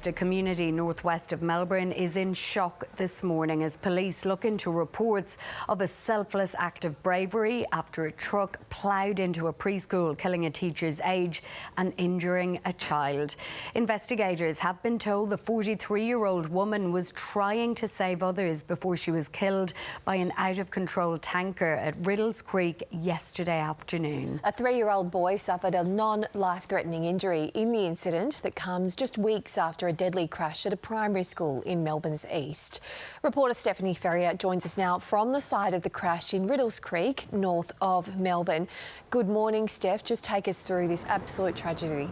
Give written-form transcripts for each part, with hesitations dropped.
a community northwest of Melbourne is in shock this morning as police look into reports of a selfless act of bravery after a truck ploughed into a preschool, killing a teacher's aide and injuring a child. Investigators have been told the 43-year-old woman was trying to save others before she was killed by an out-of-control tanker at Riddells Creek yesterday afternoon. A 3-year-old boy suffered a non-life-threatening injury in the incident that comes just weeks after a deadly crash at a primary school in Melbourne's east. Reporter Stephanie Ferrier joins us now from the site of the crash in Riddells Creek, north of Melbourne. Good morning, Steph. Just take us through this absolute tragedy.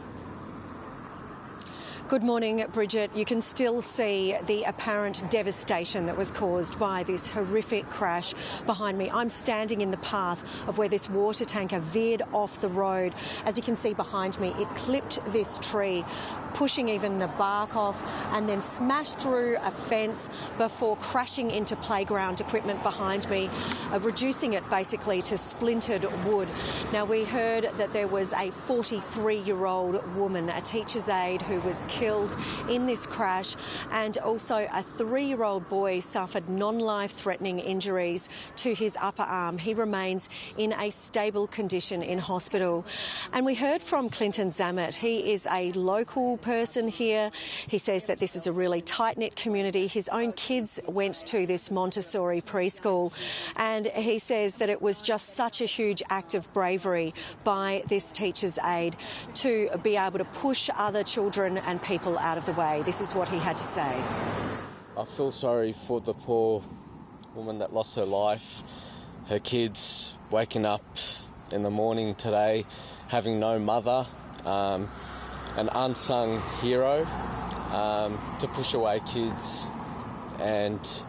Good morning, Bridget. You can still see the apparent devastation that was caused by this horrific crash behind me. I'm standing in the path of where this water tanker veered off the road. As you can see behind me, it clipped this tree, pushing even the bark off, and then smashed through a fence before crashing into playground equipment behind me, reducing it basically to splintered wood. Now, we heard that there was a 43-year-old woman, a teacher's aide, who was killed in this crash, and also a 3-year-old boy suffered non-life-threatening injuries to his upper arm. He remains in a stable condition in hospital. And we heard from Clinton Zammit. He is a local person here. He says that this is a really tight-knit community. His own kids went to this Montessori preschool, and he says that it was just such a huge act of bravery by this teacher's aide to be able to push other children and people out of the way. This is what he had to say. I feel sorry for the poor woman that lost her life, her kids waking up in the morning today having no mother, an unsung hero to push away kids and,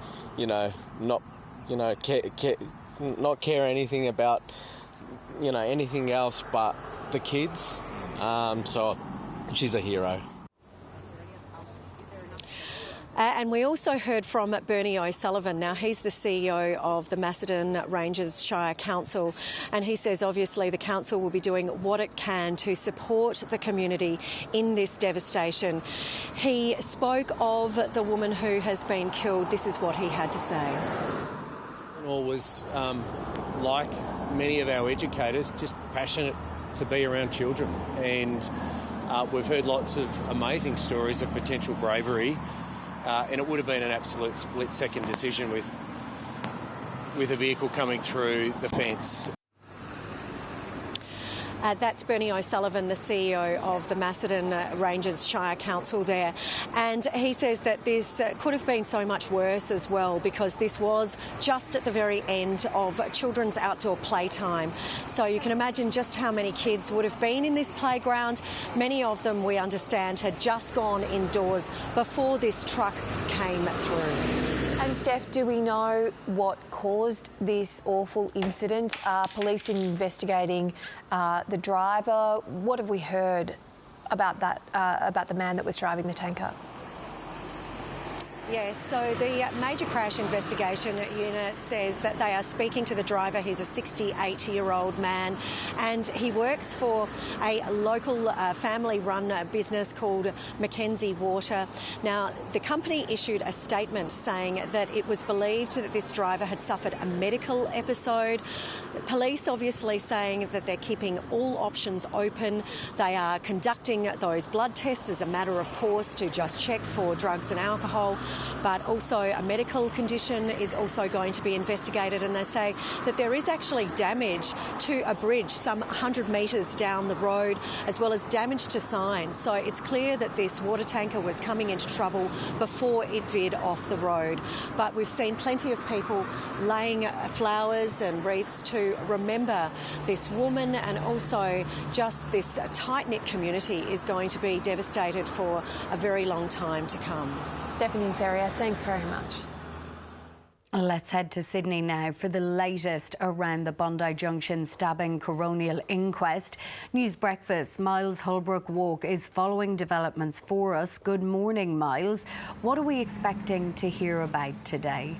not care anything about, anything else but the kids. So she's a hero. And we also heard from Bernie O'Sullivan. Now, he's the CEO of the Macedon Ranges Shire Council, and he says obviously the council will be doing what it can to support the community in this devastation. He spoke of the woman who has been killed. This is what he had to say. Was, like many of our educators, just passionate to be around children, and we've heard lots of amazing stories of potential bravery. And it would have been an absolute split-second decision with a vehicle coming through the fence. That's Bernie O'Sullivan, the CEO of the Macedon Ranges Shire Council there. And he says that this could have been so much worse as well, because this was just at the very end of children's outdoor playtime. So you can imagine just how many kids would have been in this playground. Many of them, we understand, had just gone indoors before this truck came through. And Steph, do we know what caused this awful incident? Are police investigating the driver? What have we heard about that, about the man that was driving the tanker? Yes, so the Major Crash Investigation Unit says that they are speaking to the driver. He's a 68-year-old man, and he works for a local family-run business called Mackenzie Water. Now, the company issued a statement saying that it was believed that this driver had suffered a medical episode. Police obviously saying that they're keeping all options open. They are conducting those blood tests as a matter of course to just check for drugs and alcohol. But also a medical condition is also going to be investigated, and they say that there is actually damage to a bridge some 100 metres down the road, as well as damage to signs. So it's clear that this water tanker was coming into trouble before it veered off the road. But we've seen plenty of people laying flowers and wreaths to remember this woman, and also just this tight-knit community is going to be devastated for a very long time to come. Stephanie Ferrier, thanks very much. Let's head to Sydney now for the latest around the Bondi Junction stabbing coronial inquest. News Breakfast, Miles Holbrook Walk is following developments for us. Good morning, Miles. What are we expecting to hear about today?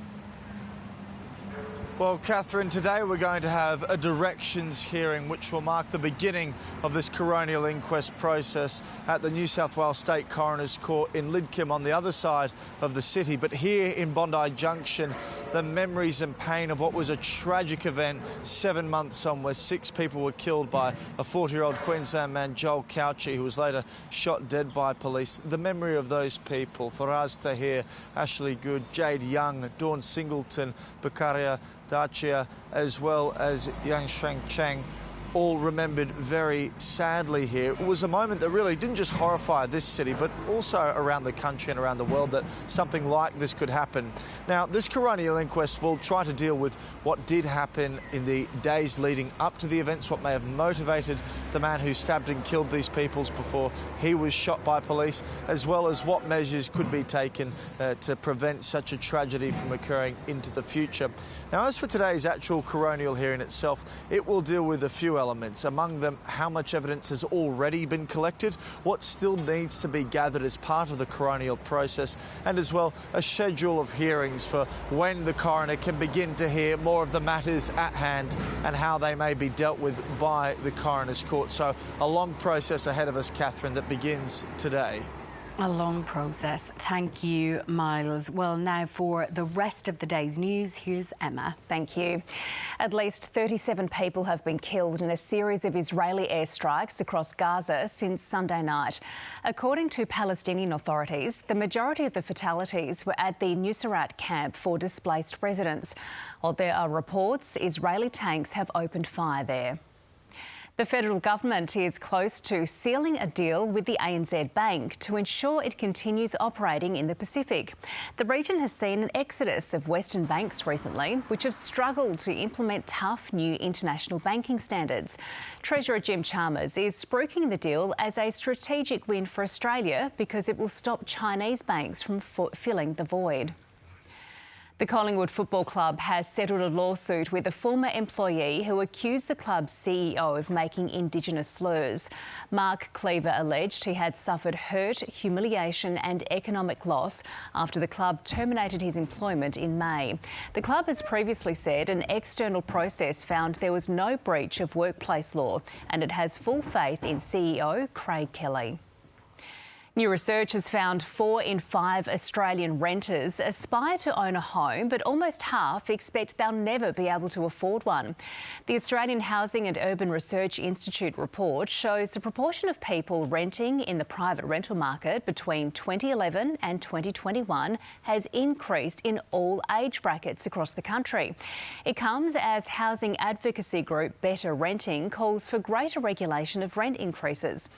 Well, Catherine, today we're going to have a directions hearing which will mark the beginning of this coronial inquest process at the New South Wales State Coroner's Court in Lidcombe on the other side of the city. But here in Bondi Junction, the memories and pain of what was a tragic event 7 months on, where 6 people were killed by a 40-year-old Queensland man, Joel Cauchi, who was later shot dead by police. The memory of those people, Faraz Tahir, Ashley Good, Jade Young, Dawn Singleton, Bakaria Dachia, as well as Yang Shuang Chang, all remembered very sadly here. It was a moment that really didn't just horrify this city, but also around the country and around the world, that something like this could happen. Now, this coronial inquest will try to deal with what did happen in the days leading up to the events, what may have motivated the man who stabbed and killed these people before he was shot by police, as well as what measures could be taken to prevent such a tragedy from occurring into the future. Now, as for today's actual coronial hearing itself, it will deal with a few elements, among them how much evidence has already been collected, what still needs to be gathered as part of the coronial process, and as well a schedule of hearings for when the coroner can begin to hear more of the matters at hand and how they may be dealt with by the coroner's court. So a long process ahead of us, Catherine, that begins today. A long process. Thank you, Miles. Well, now for the rest of the day's news, here's Emma. Thank you. At least 37 people have been killed in a series of Israeli airstrikes across Gaza since Sunday night. According to Palestinian authorities, the majority of the fatalities were at the Nuseirat camp for displaced residents. While there are reports Israeli tanks have opened fire there. The federal government is close to sealing a deal with the ANZ Bank to ensure it continues operating in the Pacific. The region has seen an exodus of Western banks recently, which have struggled to implement tough new international banking standards. Treasurer Jim Chalmers is spruiking the deal as a strategic win for Australia because it will stop Chinese banks from filling the void. The Collingwood Football Club has settled a lawsuit with a former employee who accused the club's CEO of making Indigenous slurs. Mark Cleaver alleged he had suffered hurt, humiliation and economic loss after the club terminated his employment in May. The club has previously said an external process found there was no breach of workplace law, and it has full faith in CEO Craig Kelly. New research has found 4 in 5 Australian renters aspire to own a home, but almost half expect they'll never be able to afford one. The Australian Housing and Urban Research Institute report shows the proportion of people renting in the private rental market between 2011 and 2021 has increased in all age brackets across the country. It comes as housing advocacy group Better Renting calls for greater regulation of rent increases.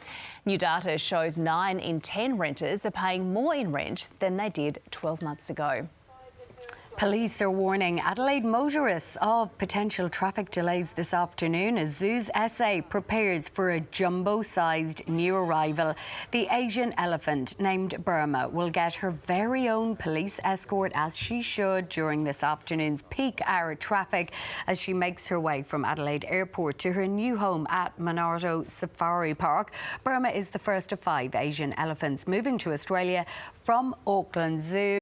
New data shows 9 in 10 renters are paying more in rent than they did 12 months ago. Police are warning Adelaide motorists of potential traffic delays this afternoon as Zoo's SA prepares for a jumbo-sized new arrival. The Asian elephant, named Burma, will get her very own police escort, as she should, during this afternoon's peak hour traffic as she makes her way from Adelaide Airport to her new home at Monarto Safari Park. Burma is the first of 5 Asian elephants moving to Australia from Auckland Zoo.